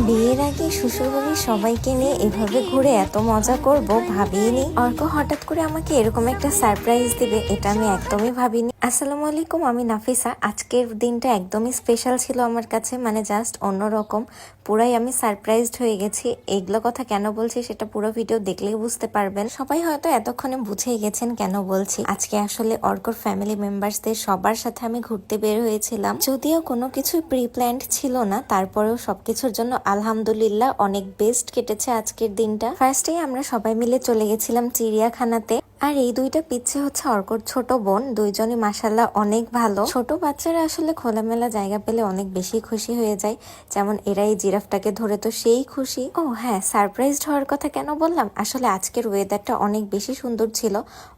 বিয়ের আগে শ্বশুরবাড়ির সবাইকে নিয়ে এভাবে ঘুরে এত মজা করব ভাবিনি। অর্ক হঠাৎ করে আমাকে এরকম একটা সারপ্রাইজ দিবে এটা আমি একদমই ভাবিনি। আসসালামু আলাইকুম, আমি নাফিসা। আজকের দিনটা একদমই স্পেশাল ছিল আমার কাছে, মানে জাস্ট অন্যরকম। পুরাই আমি সারপ্রাইজড হয়ে গেছি। এগুলো কথা কেন বলছি সেটা পুরো ভিডিও দেখলেই বুঝতে পারবেন। সবাই হয়তো এতক্ষণে বুঝেই গেছেন কেন বলছি। আজকে আসলে অর্কর ফ্যামিলি মেম্বার্সদের সবার সাথে আমি ঘুরতে বের হয়েছিলাম। যদিও কোনো কিছু প্রি প্ল্যান্ড ছিল না, তারপরেও সবকিছুর জন্য আলহামদুলিল্লাহ অনেক বেস্ট কেটেছে আজকের দিনটা। ফার্স্টেই আমরা সবাই মিলে চলে গেছিলাম চিড়িয়াখানাতে। আর এই দুইটা পিচ্ছে হচ্ছে অর্কর ছোট বোন। দুইজনই মাশাল্লাহ অনেক ভালো। ছোট বাচ্চারা আসলে খোলামেলা জায়গা পেলে অনেক বেশি খুশি হয়ে যায়। যেমন এরা এই জিরাফটাকে ধরে তো সেই খুশি। ও হ্যাঁ, সারপ্রাইজড হওয়ার কথা কেন বললাম, আসলে আজকের ওয়েদারটা অনেক বেশি সুন্দর ছিল।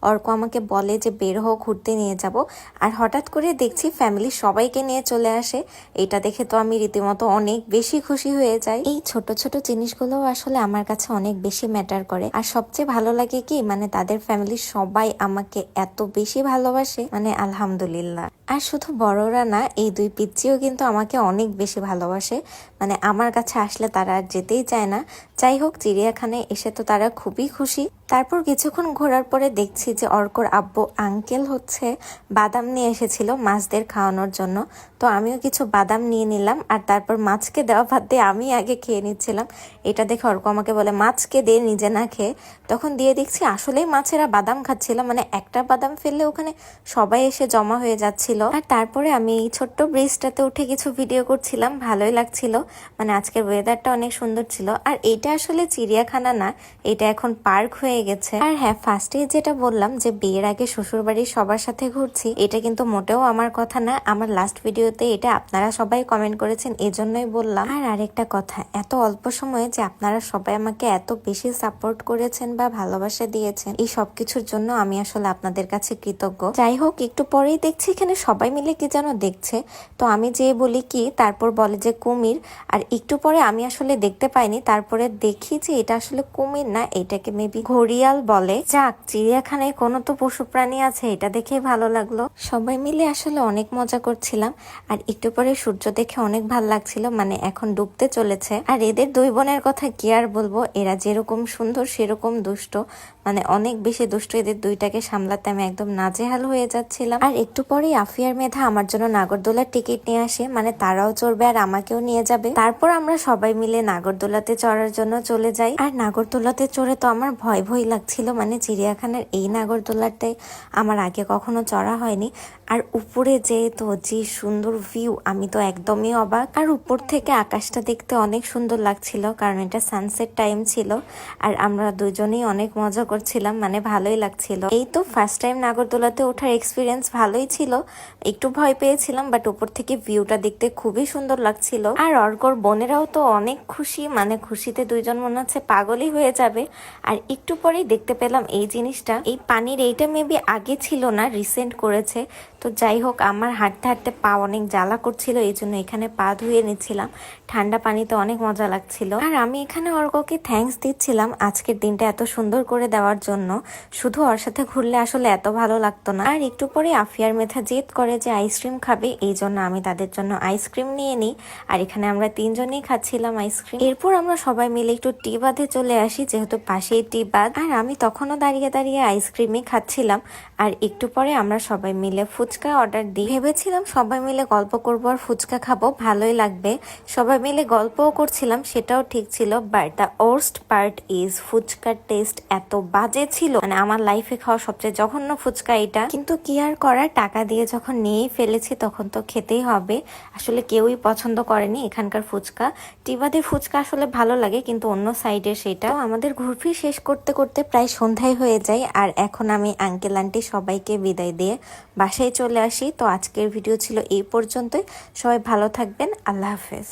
অর্ক আমাকে বলে যে বের হও, ঘুরতে নিয়ে যাব। আর হঠাৎ করে দেখছি ফ্যামিলির সবাইকে নিয়ে চলে আসে। এটা দেখে তো আমি রীতিমতো অনেক বেশি খুশি হয়ে যাই। এই ছোট ছোট জিনিসগুলো আসলে আমার কাছে অনেক বেশি ম্যাটার করে। আর সবচেয়ে ভালো লাগে কি, মানে তাদের ফ্যামিলি সবাই আমাকে এত বেশি ভালোবাসে, মানে আলহামদুলিল্লাহ। আর শুধু বড়রা না, এই দুই পিচ্চিও কিন্তু আমাকে অনেক বেশি ভালোবাসে। মানে আমার কাছে আসলে তারা আর যেতেই চায় না। যাই হোক, চিড়িয়াখানায় এসে তো তারা খুবই খুশি। তারপর কিছুক্ষণ ঘোরার পরে দেখছি যে অর্কর আব্বু আঙ্কেল হচ্ছে বাদাম নিয়ে এসেছিল মাছদের খাওয়ানোর জন্য। তো আমিও কিছু বাদাম নিয়ে নিলাম, আর তারপর মাছকে দেওয়া ভাত দিয়ে আমি আগে খেয়ে নিচ্ছিলাম। এটা দেখে অর্ক আমাকে বলে মাছকে দে, নিজে না খেয়ে। তখন দিয়ে দেখছি আসলেই মাছেরা বাদাম খাচ্ছিল। মানে একটা বাদাম ফেললে ওখানে সবাই এসে জমা হয়ে যাচ্ছিল। আর তারপরে আমি এই ছোট্ট ব্রিজটাতে উঠে কিছু ভিডিও করছিলাম, ভালোই লাগছিল। মানে আজকের ওয়েদারটা অনেক সুন্দর ছিল। আর এটা আসলে চিড়িয়াখানা না, এটা এখন পার্ক হয়ে গেছে। আর হ্যাঁ, ফার্স্টে যেটা বললাম যে বিয়ের আগে শ্বশুরবাড়ির সবার সাথে ঘুরছি, এটা কিন্তু মোটেও আমার কথা না। আমার লাস্ট ভিডিওতে এটা আপনারা সবাই কমেন্ট করেছেন, এজন্যই বললাম। আর আরেকটা কথা, এত অল্প সময়ে যে আপনারা সবাই আমাকে এত বেশি সাপোর্ট করেছেন বা ভালোবাসা দিয়েছেন, এই সবকিছুর জন্য আমি আসলে আপনাদের কাছে কৃতজ্ঞ। যাই হোক, একটু পরেই দেখছি এখানে সবাই মিলে কি যেন দেখছে। তো আমি যে বলি কি, তারপর বলে যে কুমির। আর একটু পরে আমি আসলে দেখতে পাইনি, তারপরে দেখি যে এটা আসলে কুমির না, এটাকে মেবি ঘড়িয়াল বলে। যাক, চিড়িয়াখানায় কোনো তো পশু প্রাণী আছে, এটা দেখেই ভালো লাগলো। সবাই মিলে আসলে অনেক মজা করছিলাম। আর একটু পরে সূর্য দেখে অনেক ভালো লাগছিল, মানে এখন ডুবতে চলেছে। আর এদের দুই বোনের কথা কি আর বলবো, এরা যেরকম সুন্দর সেরকম দুষ্ট, মানে অনেক বেশি দুষ্ট। এদের দুইটাকে সামলাতে আমি একদম নাজেহাল হয়ে যাচ্ছিলাম। আর একটু পরেই আফিয়ার মেধা আমার জন্য নাগরদোলার টিকিট নিয়ে আসে, মানে তারাও চড়বে আর আমাকেও নিয়ে যাবে। তারপর আমরা সবাই মিলে নাগরদোলাতে চড়ার জন্য চলে যাই। আর নাগরদোলাতে চড়ে তো আমার ভয় ভয় লাগছিল। মানে চিড়িয়াখানার এই নাগরদোলাটাই আমার আগে কখনো চড়া হয়নি। আর উপরে যেয়ে তো যে সুন্দর ভিউ, আমি তো একদমই অবাক। আর উপর থেকে আকাশটা দেখতে অনেক সুন্দর লাগছিল, কারণ এটা সানসেট টাইম ছিল। আর আমরা দুজনেই অনেক মজা করছিলাম, মানে ভালোই লাগছিল। এই তো ফার্স্ট টাইম নাগরদোলাতে ওঠার এক্সপিরিয়েন্স ভালোই ছিল। একটু ভয় পেয়েছিলাম, বাট উপর থেকে ভিউটা দেখতে খুবই সুন্দর লাগছিল। আর অর্কর বোনেরাও তো অনেক খুশি, মানে খুশিতে দুইজন মনে হচ্ছে পাগলই হয়ে যাবে। আর একটু পরেই দেখতে পেলাম এই জিনিসটা, এই পানির এইটা মেবি আগে ছিল না, রিসেন্ট করেছে। তো যাই হোক, আমার হাঁটতে হাঁটতে পা অনেক জ্বালা করছিল, এই জন্য এখানে পা ধুয়ে নিচ্ছিলাম। ঠান্ডা পানিতে অনেক মজা লাগছিল। আর আমি এখানে অর্ককে থ্যাঙ্কস দিচ্ছিলাম আজকের দিনটা এত সুন্দর করে দেওয়ার জন্য। শুধু ওর সাথে ঘুরলে আসলে এত ভালো লাগতো না। আর একটু পরে আফিয়ার মেধা জেদ করে যে আইসক্রিম খাবে, এই জন্য আমি তাদের জন্য আইসক্রিম নিয়ে নিই। আর এখানে আমরা তিনজনেই খাচ্ছিলাম আইসক্রিম। এরপর আমরা সবাই মিলে একটু টি বাঁধে চলে আসি, যেহেতু পাশেই টি বাঁধ। আর আমি তখনও দাঁড়িয়ে দাঁড়িয়ে আইসক্রিমই খাচ্ছিলাম। আর একটু পরে আমরা সবাই মিলে ফুচকা অর্ডার দিই। ভেবেছিলাম সবাই মিলে গল্প করবো আর ফুচকা খাবো, ভালোই লাগবে। সবাই মিলে গল্পও করছিলাম, সেটাও ঠিক ছিল। But the worst part is ফুচকার টেস্ট এত বাজে ছিল, মানে আমার লাইফে খাওয়া সবচেয়ে জঘন্য ফুচকা এটা। কিন্তু কি আর করার, টাকা দিয়ে যখন নিয়েই ফেলেছি তখন তো খেতেই হবে। আসলে কেউই পছন্দ করেনি এখানকার ফুচকা। টিবাদের ফুচকা আসলে ভালো লাগে, কিন্তু অন্য সাইডে সেটা। আমাদের ঘুরফি শেষ করতে করতে প্রায় সন্ধ্যায় হয়ে যায়। আর এখন আমি আঙ্কেল আন্টি সবাইকে বিদায় দিয়ে বাসায় চলে আসি। তো আজকের ভিডিও ছিল এই পর্যন্তই। সবাই ভালো থাকবেন, আল্লাহ হাফেজ।